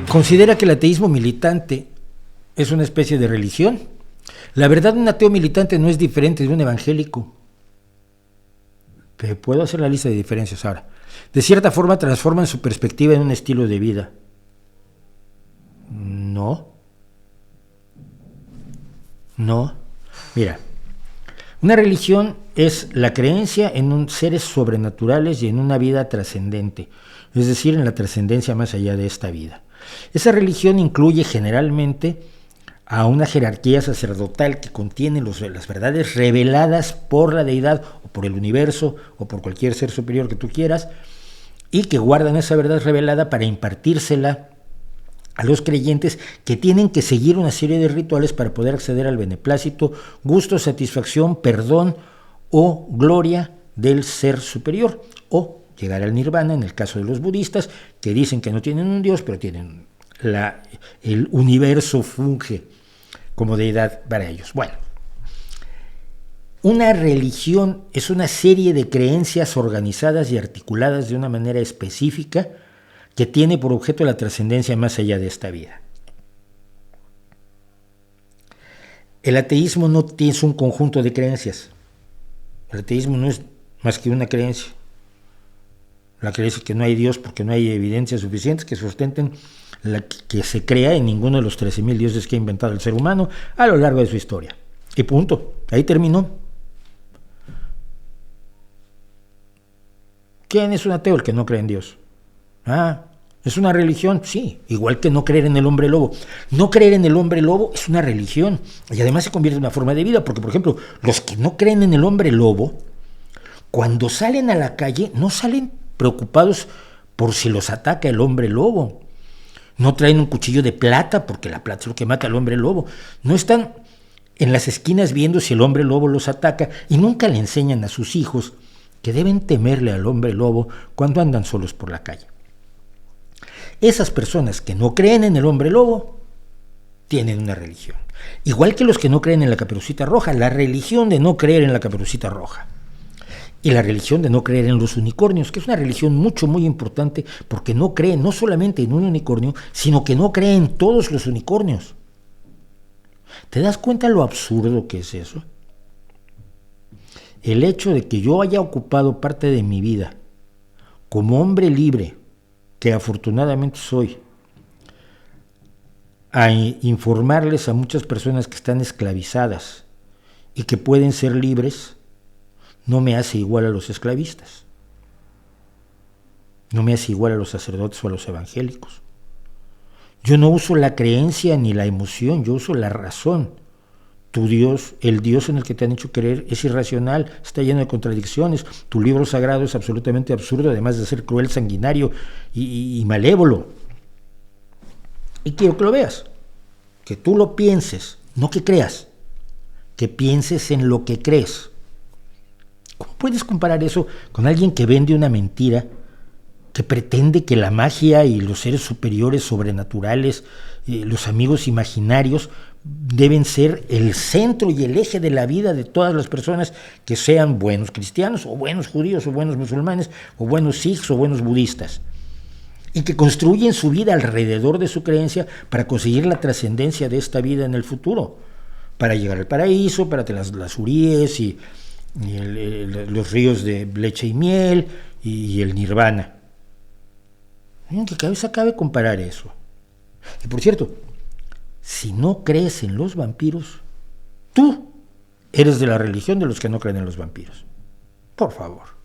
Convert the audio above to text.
considera que el ateísmo militante es una especie de religión. La verdad, un ateo militante no es diferente de un evangélico. Pero puedo hacer la lista de diferencias ahora. De cierta forma transforman su perspectiva en un estilo de vida. No. Mira, una religión es la creencia en seres sobrenaturales y en una vida trascendente, es decir, en la trascendencia más allá de esta vida. Esa religión incluye generalmente a una jerarquía sacerdotal que contiene las verdades reveladas por la deidad o por el universo o por cualquier ser superior que tú quieras, y que guardan esa verdad revelada para impartírsela a los creyentes, que tienen que seguir una serie de rituales para poder acceder al beneplácito, gusto, satisfacción, perdón o gloria del ser superior, o llegar al nirvana en el caso de los budistas, que dicen que no tienen un dios, pero tienen el universo funge como deidad para ellos. Bueno, una religión es una serie de creencias organizadas y articuladas de una manera específica que tiene por objeto la trascendencia más allá de esta vida. El ateísmo no es un conjunto de creencias. El ateísmo no es más que una creencia. La creencia que no hay Dios porque no hay evidencias suficientes que sustenten la que se crea en ninguno de los 13,000 dioses que ha inventado el ser humano a lo largo de su historia. Y punto. Ahí terminó. ¿Quién es un ateo? El que no cree en Dios. ¿Es una religión? Sí, igual que no creer en el hombre lobo. No creer en el hombre lobo es una religión y además se convierte en una forma de vida, porque, por ejemplo, los que no creen en el hombre lobo, cuando salen a la calle, no salen preocupados por si los ataca el hombre lobo. No traen un cuchillo de plata, porque la plata es lo que mata al hombre lobo. No están en las esquinas viendo si el hombre lobo los ataca, y nunca le enseñan a sus hijos que deben temerle al hombre lobo cuando andan solos por la calle. Esas personas que no creen en el hombre lobo tienen una religión. Igual que los que no creen en la Caperucita Roja, la religión de no creer en la Caperucita Roja. Y la religión de no creer en los unicornios, que es una religión muy importante, porque no cree no solamente en un unicornio, sino que no cree en todos los unicornios. ¿Te das cuenta lo absurdo que es eso? El hecho de que yo haya ocupado parte de mi vida como hombre libre, que afortunadamente soy, a informarles a muchas personas que están esclavizadas y que pueden ser libres, no me hace igual a los esclavistas, no me hace igual a los sacerdotes o a los evangélicos. Yo no uso la creencia ni la emoción, yo uso la razón. Tu Dios, el Dios en el que te han hecho creer, es irracional, está lleno de contradicciones. Tu libro sagrado es absolutamente absurdo, además de ser cruel, sanguinario y malévolo. Y quiero que lo veas, que tú lo pienses, no que creas, que pienses en lo que crees. ¿Cómo puedes comparar eso con alguien que vende una mentira, que pretende que la magia y los seres superiores sobrenaturales, los amigos imaginarios, deben ser el centro y el eje de la vida de todas las personas que sean buenos cristianos, o buenos judíos, o buenos musulmanes, o buenos sikhs, o buenos budistas, y que construyen su vida alrededor de su creencia para conseguir la trascendencia de esta vida en el futuro, para llegar al paraíso, para tener las uríes y los ríos de leche y miel y el nirvana? ¿En qué cabeza cabe comparar eso? Y por cierto, si no crees en los vampiros, tú eres de la religión de los que no creen en los vampiros. Por favor.